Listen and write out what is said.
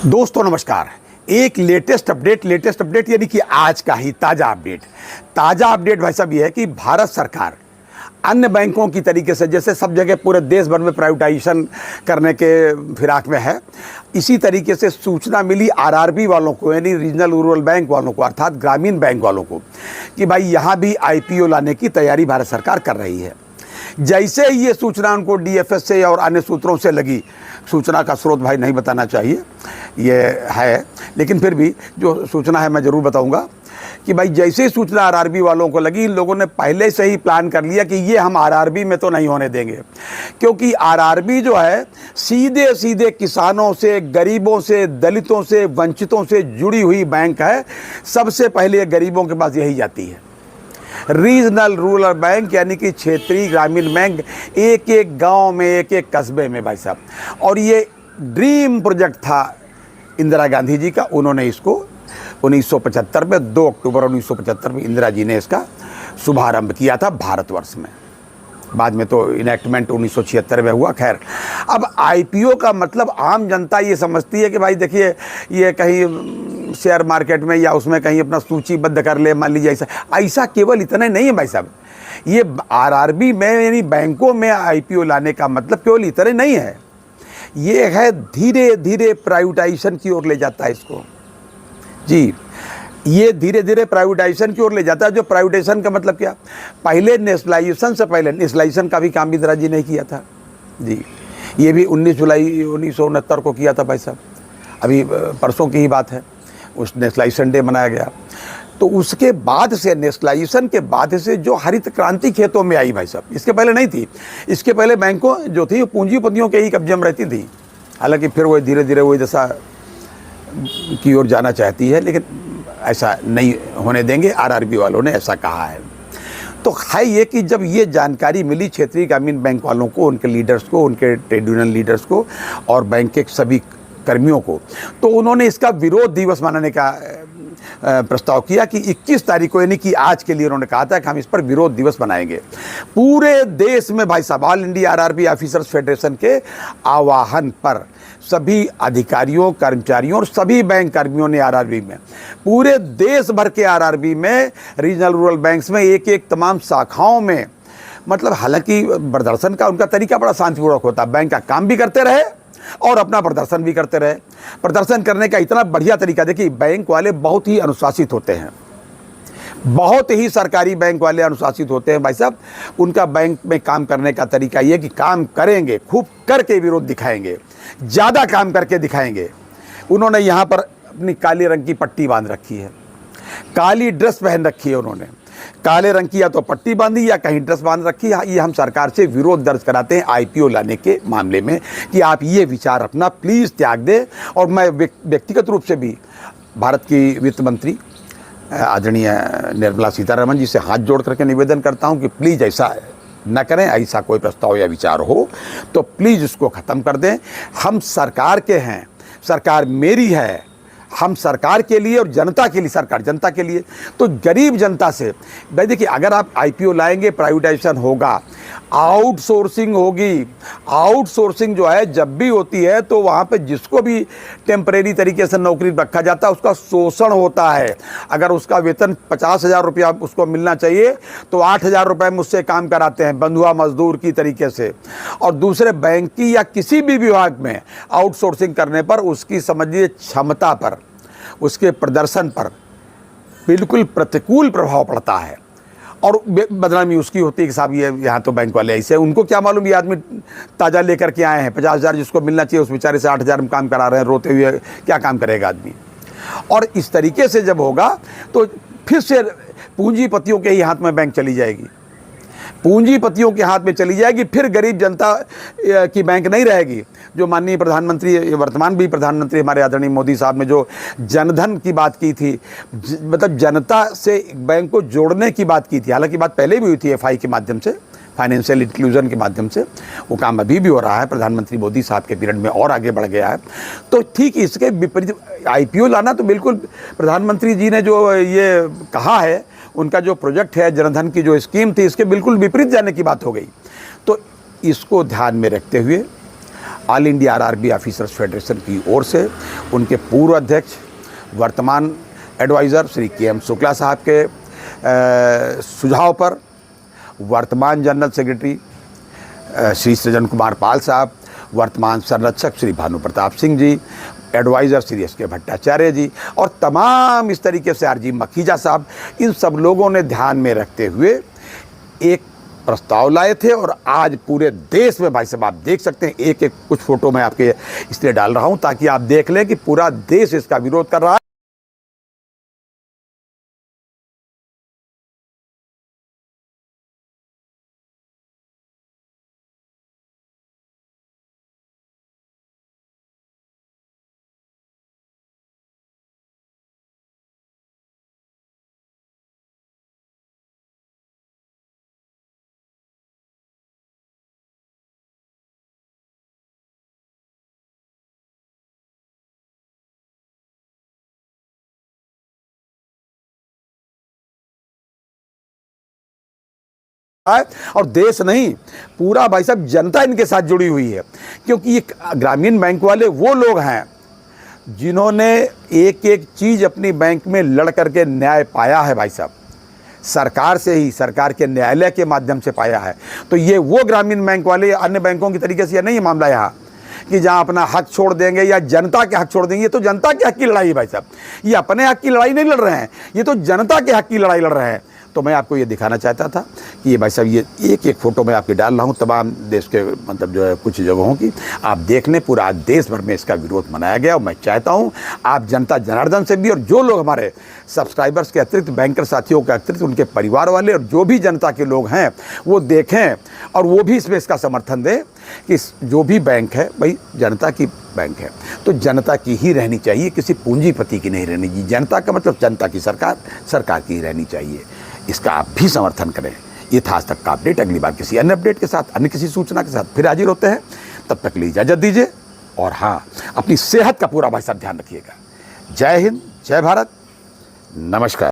दोस्तों नमस्कार। एक लेटेस्ट अपडेट यानी कि आज का ही ताज़ा अपडेट भाई साहब ये है कि भारत सरकार अन्य बैंकों की तरीके से, जैसे सब जगह पूरे देश भर में प्राइवेटाइजेशन करने के फिराक में है, इसी तरीके से सूचना मिली आरआरबी वालों को, यानी रीजनल रूरल बैंक वालों को, अर्थात ग्रामीण बैंक वालों को, कि भाई यहाँ भी आईपीओ लाने की तैयारी भारत सरकार कर रही है। जैसे ही ये सूचना उनको डीएफएस से और अन्य सूत्रों से लगी, सूचना का स्रोत भाई नहीं बताना चाहिए ये है, लेकिन फिर भी जो सूचना है मैं ज़रूर बताऊंगा कि भाई जैसे ही सूचना आरआरबी वालों को लगी, इन लोगों ने पहले से ही प्लान कर लिया कि ये हम आरआरबी में तो नहीं होने देंगे, क्योंकि आरआरबी जो है सीधे सीधे किसानों से, गरीबों से, दलितों से, वंचितों से जुड़ी हुई बैंक है। सबसे पहले गरीबों के पास यही जाती है। रीजनल रूरल बैंक यानी कि क्षेत्रीय ग्रामीण बैंक, एक एक गांव में, एक एक कस्बे में भाई साहब। और ये ड्रीम प्रोजेक्ट था इंदिरा गांधी जी का। उन्होंने इसको 1975 में 2 अक्टूबर 1975 में इंदिरा जी ने इसका शुभारंभ किया था भारतवर्ष में। बाद में तो इनेक्टमेंट 1976 में हुआ। खैर, अब आईपीओ का मतलब आम जनता ये समझती है कि भाई देखिए ये कहीं शेयर मार्केट में या उसमें कहीं अपना सूचीबद्ध कर ले, मान लीजिए ऐसा केवल इतना नहीं है भाई साहब। ये आरआरबी में यानी बैंकों में आईपीओ लाने का मतलब केवल इतना नहीं है, ये है धीरे धीरे प्राइवेटाइजेशन की ओर ले जाता है इसको। जी, ये धीरे धीरे प्राइवेटाइजेशन की ओर ले जाता है। जो प्राइवेटाइजेशन का मतलब क्या, पहले नेशनलाइजेशन से पहले नेशनलाइजेशन का भी काम इंदिरा जी ने किया था। जी, ये भी 19 जुलाई 1969 को किया था भाई साहब। अभी परसों की ही बात है, उस नेशनलाइजेशन डे मनाया गया। तो उसके बाद से, नेशनलाइजेशन के बाद से जो हरित क्रांति खेतों में आई भाई साहब, इसके पहले नहीं थी। इसके पहले बैंकों जो थी पूंजीपतियों के ही कब्जे में रहती थी। हालांकि फिर वो धीरे धीरे वही दशा की ओर जाना चाहती है, लेकिन ऐसा नहीं होने देंगे, आरआरबी वालों ने ऐसा कहा है। तो है ये कि जब ये जानकारी मिली क्षेत्रीय ग्रामीण बैंक वालों को, उनके लीडर्स को, उनके ट्रेड यूनियन लीडर्स को और बैंक के सभी कर्मियों को, तो उन्होंने इसका विरोध दिवस मनाने का प्रस्ताव किया कि 21 तारीख को, यानी कि आज के लिए उन्होंने कहा था कि हम इस पर विरोध दिवस मनाएंगे। पूरे देश में भाई साहब all India RRB officers federation के आह्वान पर सभी अधिकारियों, कर्मचारियों और सभी बैंक कर्मियों ने आरआरबी में, पूरे देश भर के आरआरबी में, रीजनल रूरल बैंक्स में, एक एक तमाम शाखाओं में, मतलब हालांकि प्रदर्शन का उनका तरीका बड़ा शांतिपूर्वक होता है। बैंक का काम भी करते रहे और अपना प्रदर्शन भी करते रहे। प्रदर्शन करने का इतना बढ़िया तरीका, देखिए बैंक वाले बहुत ही अनुशासित होते हैं, बहुत ही सरकारी बैंक वाले अनुशासित होते हैं भाई साहब। उनका बैंक में काम करने का तरीका ये कि काम करेंगे, खूब करके विरोध दिखाएंगे, ज़्यादा काम करके दिखाएंगे। उन्होंने यहाँ पर अपनी काले रंग की पट्टी बांध रखी है, काली ड्रेस पहन रखी है उन्होंने, काले रंग की या तो पट्टी बांधी या कहीं ड्रेस बांध रखी है। ये हम सरकार से विरोध दर्ज कराते हैं आईपीओ लाने के मामले में कि आप ये विचार अपना प्लीज़ त्याग दें। और मैं व्यक्तिगत रूप से भी भारत की वित्त मंत्री आदरणीय निर्मला सीतारमण जी से हाथ जोड़ करके निवेदन करता हूं कि प्लीज़ ऐसा न करें। ऐसा कोई प्रस्ताव या विचार हो तो प्लीज़ उसको ख़त्म कर दें। हम सरकार के हैं, सरकार मेरी है, हम सरकार के लिए और जनता के लिए, सरकार जनता के लिए। तो गरीब जनता से भाई देखिए, अगर आप आईपीओ लाएंगे, प्राइवेटाइजेशन होगा, आउटसोर्सिंग होगी। आउटसोर्सिंग जो है जब भी होती है तो वहाँ पे जिसको भी टेम्परेरी तरीके से नौकरी रखा जाता है उसका शोषण होता है। अगर उसका वेतन 50,000 रुपया उसको मिलना चाहिए तो 8,000 रुपये मुझसे काम कराते हैं बंधुआ मजदूर की तरीके से। और दूसरे बैंक की या किसी भी विभाग में आउटसोर्सिंग करने पर उसकी समझिए क्षमता पर, उसके प्रदर्शन पर बिल्कुल प्रतिकूल प्रभाव पड़ता है और बदनामी उसकी होती है कि साहब ये यहाँ तो बैंक वाले ऐसे, उनको क्या मालूम ये आदमी ताज़ा लेकर के आए हैं, 50,000 जिसको मिलना चाहिए उस बेचारे से 8,000 में काम करा रहे हैं, रोते हुए क्या काम करेगा आदमी। और इस तरीके से जब होगा तो फिर से पूंजीपतियों के ही हाथ में बैंक चली जाएगी, पूंजीपतियों के हाथ में चली जाएगी। फिर गरीब जनता की बैंक नहीं रहेगी। जो माननीय प्रधानमंत्री, वर्तमान भी प्रधानमंत्री हमारे आदरणीय मोदी साहब ने जो जनधन की बात की थी, मतलब जनता से बैंक को जोड़ने की बात की थी, हालांकि बात पहले भी हुई थी एफआई के माध्यम से, फाइनेंशियल इंक्लूजन के माध्यम से, वो काम अभी भी हो रहा है, प्रधानमंत्री मोदी साहब के पीरियड में और आगे बढ़ गया है। तो ठीक इसके विपरीत आईपीओ लाना तो बिल्कुल प्रधानमंत्री जी ने जो ये कहा है, उनका जो प्रोजेक्ट है, जनधन की जो स्कीम थी, इसके बिल्कुल विपरीत जाने की बात हो गई। तो इसको ध्यान में रखते हुए all India RRB officers federation की ओर से उनके पूर्व अध्यक्ष वर्तमान एडवाइज़र श्री के.एम. शुक्ला साहब के सुझाव पर वर्तमान जनरल सेक्रेटरी श्री सृजन कुमार पाल साहब, वर्तमान संरक्षक श्री भानु प्रताप सिंह जी, एडवाइज़र श्री एस के भट्टाचार्य जी और तमाम इस तरीके से आरजी मखीजा साहब, इन सब लोगों ने ध्यान में रखते हुए एक प्रस्ताव लाए थे। और आज पूरे देश में भाई साहब आप देख सकते हैं, एक एक कुछ फ़ोटो मैं आपके इसलिए डाल रहा हूं ताकि आप देख लें कि पूरा देश इसका विरोध कर रहा है। और देश नहीं, पूरा भाई साहब जनता इनके साथ जुड़ी हुई है, क्योंकि ये ग्रामीण बैंक वाले वो लोग हैं जिन्होंने एक एक चीज़ अपनी बैंक में लड़ करके न्याय पाया है भाई साहब, सरकार से ही, सरकार के न्यायालय के माध्यम से पाया है। तो ये वो ग्रामीण बैंक वाले, अन्य बैंकों की तरीके से ये नहीं है मामला यहाँ कि जहाँ अपना हक छोड़ देंगे या जनता के हक छोड़ देंगे। ये तो जनता के हक की लड़ाई है भाई साहब, ये अपने हक की लड़ाई नहीं लड़ रहे हैं, ये तो जनता के हक की लड़ाई लड़ रहे हैं। तो मैं आपको ये दिखाना चाहता था कि ये भाई साहब ये एक एक फ़ोटो मैं आपके डाल रहा हूँ तमाम देश के मतलब जो है कुछ जगहों की, आप देख लें। पूरा देश भर में इसका विरोध मनाया गया और मैं चाहता हूँ आप जनता जनार्दन से भी और जो लोग हमारे सब्सक्राइबर्स के अतिरिक्त, बैंकर साथियों के अतिरिक्त, उनके परिवार वाले और जो भी जनता के लोग हैं वो देखें और वो भी इसमें इसका समर्थन दें कि जो भी बैंक है भाई जनता की बैंक है तो जनता की ही रहनी चाहिए, किसी पूंजीपति की नहीं रहनी चाहिए। जनता का मतलब जनता की सरकार, सरकार की ही रहनी चाहिए। इसका आप भी समर्थन करें। ये था आज तक का अपडेट। अगली बार किसी अन्य अपडेट के साथ, अन्य किसी सूचना के साथ फिर हाजिर होते हैं। तब तक के लिए इजाज़त दीजिए और हाँ, अपनी सेहत का पूरा भाई साहब ध्यान रखिएगा। जय हिंद, जय भारत, नमस्कार।